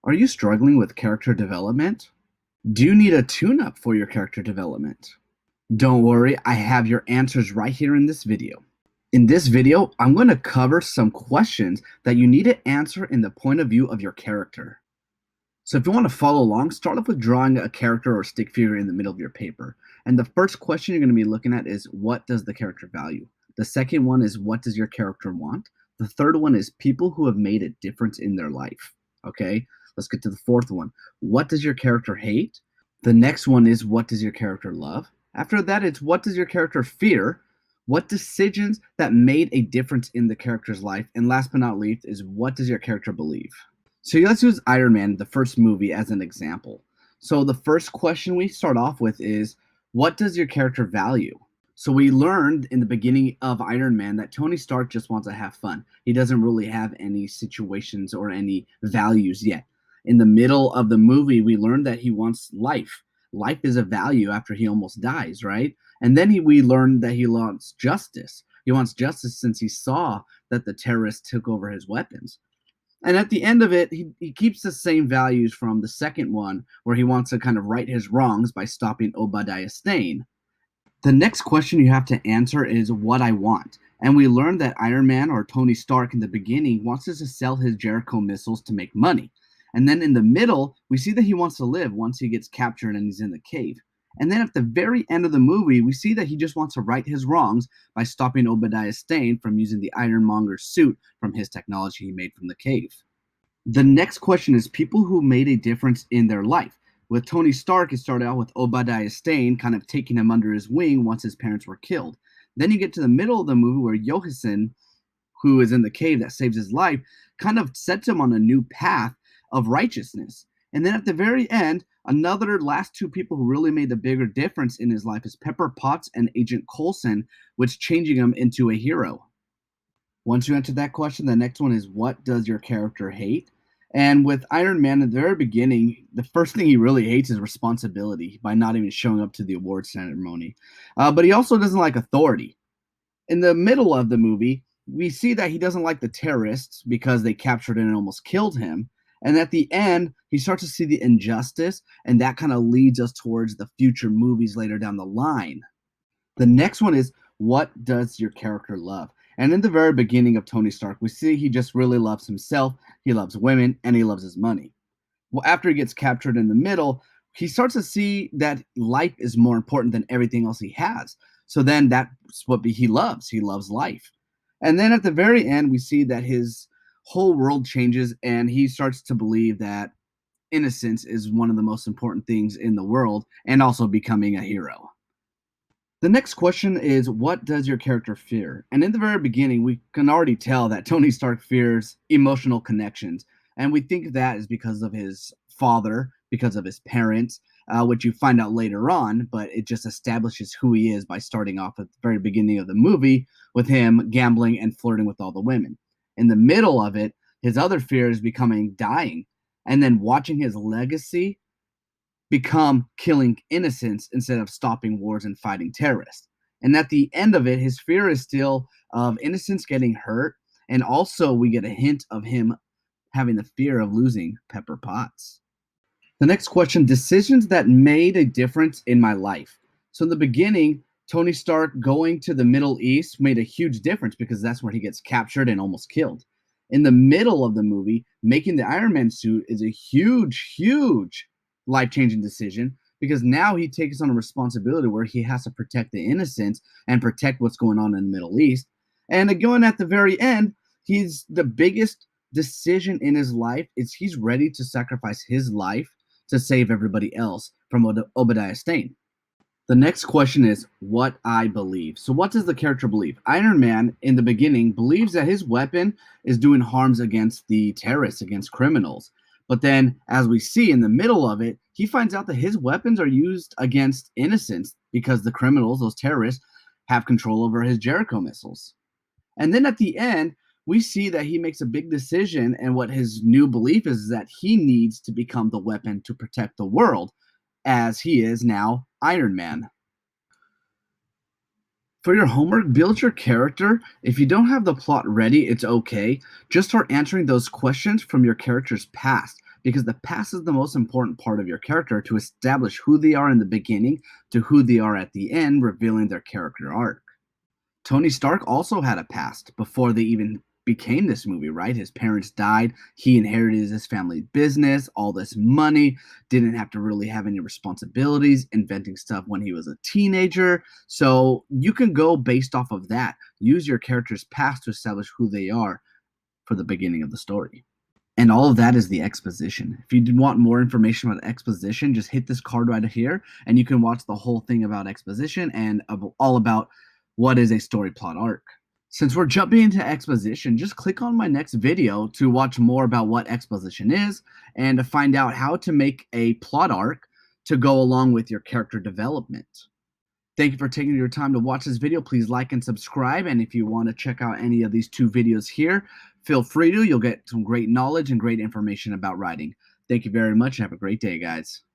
Are you struggling with character development? Do you need a tune-up for your character development? Don't worry, I have your answers right here in this video. In this video, I'm going to cover some questions that you need to answer in the point of view of your character. So if you want to follow along, start off with drawing a character or stick figure in the middle of your paper. And the first question you're going to be looking at is, what does the character value? The second one is, what does your character want? The third one is people who have made a difference in their life. Okay, let's get to the fourth one. What does your character hate? The next one is, what does your character love? After that, it's, what does your character fear? What decisions that made a difference in the character's life? And last but not least is, what does your character believe? So let's use Iron Man, the first movie, as an example. So the first question we start off with is, what does your character value? So we learned in the beginning of Iron Man that Tony Stark just wants to have fun. He doesn't really have any situations or any values yet. In the middle of the movie, we learned that he wants life. Life is a value after he almost dies, right? And then we learned that he wants justice. He wants justice since he saw that the terrorists took over his weapons. And at the end of it, he keeps the same values from the second one, where he wants to kind of right his wrongs by stopping Obadiah Stane. The next question you have to answer is, what I want. And we learned that Iron Man, or Tony Stark in the beginning, wants us to sell his Jericho missiles to make money. And then in the middle, we see that he wants to live once he gets captured and he's in the cave. And then at the very end of the movie, we see that he just wants to right his wrongs by stopping Obadiah Stane from using the Ironmonger's suit from his technology he made from the cave. The next question is people who made a difference in their life. With Tony Stark, it started out with Obadiah Stane kind of taking him under his wing once his parents were killed. Then you get to the middle of the movie where Johansson, who is in the cave that saves his life, kind of sets him on a new path of righteousness. And then at the very end, another last two people who really made the bigger difference in his life is Pepper Potts and Agent Coulson, which changing him into a hero. Once you answer that question, the next one is, what does your character hate? And with Iron Man, at the very beginning, the first thing he really hates is responsibility by not even showing up to the award ceremony. But he also doesn't like authority. In the middle of the movie, we see that he doesn't like the terrorists because they captured him and almost killed him. And at the end, he starts to see the injustice, and that kind of leads us towards the future movies later down the line. The next one is, what does your character love? And in the very beginning of Tony Stark, we see he just really loves himself, he loves women, and he loves his money. Well, after he gets captured in the middle, he starts to see that life is more important than everything else he has. So then that's what he loves. He loves life. And then at the very end, we see that his whole world changes and he starts to believe that innocence is one of the most important things in the world, and also becoming a hero. The next question is, what does your character fear? And in the very beginning, we can already tell that Tony Stark fears emotional connections. And we think that is because of his father, because of his parents, which you find out later on, but it just establishes who he is by starting off at the very beginning of the movie with him gambling and flirting with all the women. In the middle of it, his other fear is becoming dying, and then watching his legacy become killing innocents instead of stopping wars and fighting terrorists. And at the end of it, his fear is still of innocents getting hurt, and also we get a hint of him having the fear of losing Pepper Potts. The next question, decisions that made a difference in my life. So in the beginning, Tony Stark going to the Middle East made a huge difference because that's where he gets captured and almost killed. In the middle of the movie, making the Iron Man suit is a huge life-changing decision because now he takes on a responsibility where he has to protect the innocents and protect what's going on in the Middle East. And again, at the very end, he's the biggest decision in his life is he's ready to sacrifice his life to save everybody else from Obadiah Stane. The next question is, what I believe. So what does the character believe? Iron Man, in the beginning, believes that his weapon is doing harms against the terrorists, against criminals. But then, as we see in the middle of it, he finds out that his weapons are used against innocents because the criminals, those terrorists, have control over his Jericho missiles. And then at the end, we see that he makes a big decision, and what his new belief is that he needs to become the weapon to protect the world, as he is now Iron Man. For your homework, build your character. If you don't have the plot ready, it's okay. Just start answering those questions from your character's past, because the past is the most important part of your character to establish who they are in the beginning to who they are at the end, revealing their character arc. Tony Stark also had a past before they even became this movie, right? His parents died. He inherited his family business, all this money, didn't have to really have any responsibilities, inventing stuff when he was a teenager. So you can go based off of that. Use your character's past to establish who they are for the beginning of the story. And all of that is the exposition. If you want more information about exposition, just hit this card right here, and you can watch the whole thing about exposition and all about what is a story plot arc. Since we're jumping into exposition, just click on my next video to watch more about what exposition is and to find out how to make a plot arc to go along with your character development. Thank you for taking your time to watch this video. Please like and subscribe. And if you want to check out any of these 2 videos here, feel free to. You'll get some great knowledge and great information about writing. Thank you very much and have a great day, guys.